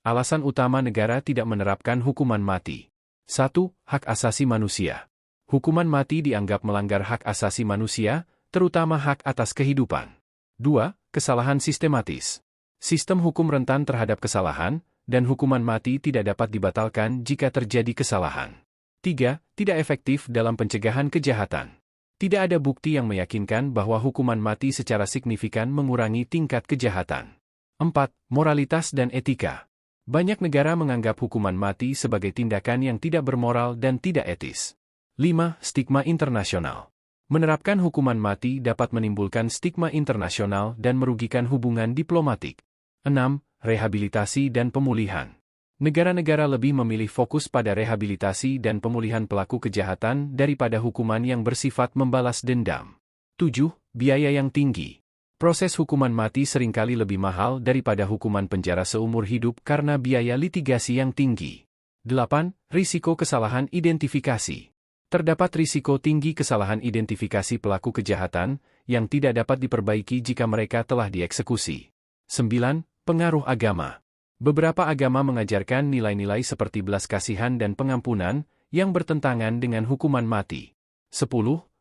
Alasan utama negara tidak menerapkan hukuman mati. 1. Hak asasi manusia. Hukuman mati dianggap melanggar hak asasi manusia, terutama hak atas kehidupan. 2. Kesalahan sistematis. Sistem hukum rentan terhadap kesalahan, dan hukuman mati tidak dapat dibatalkan jika terjadi kesalahan. 3. Tidak efektif dalam pencegahan kejahatan. Tidak ada bukti yang meyakinkan bahwa hukuman mati secara signifikan mengurangi tingkat kejahatan. 4. Moralitas dan etika. Banyak negara menganggap hukuman mati sebagai tindakan yang tidak bermoral dan tidak etis. 5. Stigma internasional. Menerapkan hukuman mati dapat menimbulkan stigma internasional dan merugikan hubungan diplomatik. 6. Rehabilitasi dan pemulihan. Negara-negara lebih memilih fokus pada rehabilitasi dan pemulihan pelaku kejahatan daripada hukuman yang bersifat membalas dendam. 7. Biaya yang tinggi. Proses hukuman mati seringkali lebih mahal daripada hukuman penjara seumur hidup karena biaya litigasi yang tinggi. 8. Risiko kesalahan identifikasi. Terdapat risiko tinggi kesalahan identifikasi pelaku kejahatan yang tidak dapat diperbaiki jika mereka telah dieksekusi. 9. Pengaruh agama. Beberapa agama mengajarkan nilai-nilai seperti belas kasihan dan pengampunan yang bertentangan dengan hukuman mati. 10.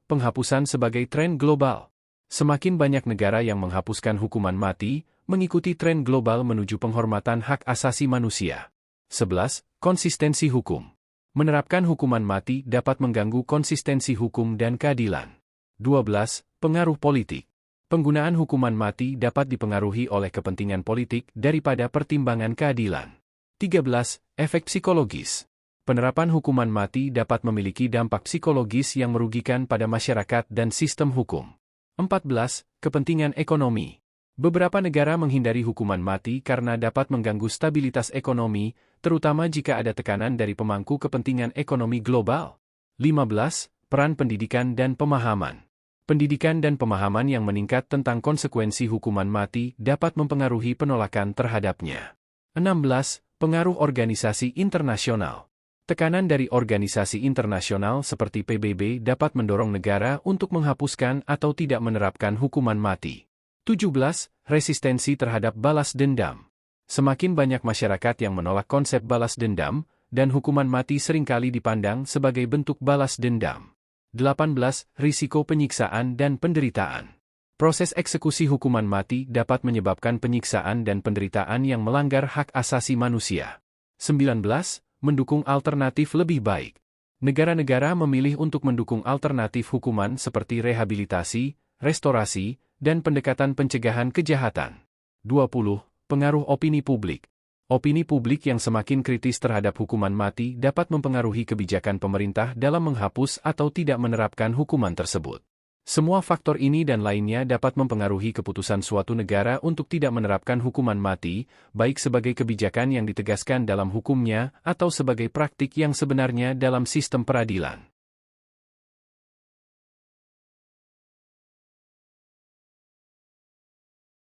Penghapusan sebagai tren global. Semakin banyak negara yang menghapuskan hukuman mati, mengikuti tren global menuju penghormatan hak asasi manusia. 11. Konsistensi hukum. Menerapkan hukuman mati dapat mengganggu konsistensi hukum dan keadilan. 12. Pengaruh politik. Penggunaan hukuman mati dapat dipengaruhi oleh kepentingan politik daripada pertimbangan keadilan. 13. Efek psikologis. Penerapan hukuman mati dapat memiliki dampak psikologis yang merugikan pada masyarakat dan sistem hukum. 14. Kepentingan ekonomi. Beberapa negara menghindari hukuman mati karena dapat mengganggu stabilitas ekonomi, terutama jika ada tekanan dari pemangku kepentingan ekonomi global. 15. Peran pendidikan dan pemahaman. Pendidikan dan pemahaman yang meningkat tentang konsekuensi hukuman mati dapat mempengaruhi penolakan terhadapnya. 16. Pengaruh organisasi internasional. Tekanan dari organisasi internasional seperti PBB dapat mendorong negara untuk menghapuskan atau tidak menerapkan hukuman mati. 17. Resistensi terhadap balas dendam. Semakin banyak masyarakat yang menolak konsep balas dendam, dan hukuman mati seringkali dipandang sebagai bentuk balas dendam. 18. Risiko penyiksaan dan penderitaan. Proses eksekusi hukuman mati dapat menyebabkan penyiksaan dan penderitaan yang melanggar hak asasi manusia. 19. Mendukung alternatif lebih baik. Negara-negara memilih untuk mendukung alternatif hukuman seperti rehabilitasi, restorasi, dan pendekatan pencegahan kejahatan. 20. Pengaruh opini publik. Opini publik yang semakin kritis terhadap hukuman mati dapat mempengaruhi kebijakan pemerintah dalam menghapus atau tidak menerapkan hukuman tersebut. Semua faktor ini dan lainnya dapat mempengaruhi keputusan suatu negara untuk tidak menerapkan hukuman mati, baik sebagai kebijakan yang ditegaskan dalam hukumnya atau sebagai praktik yang sebenarnya dalam sistem peradilan.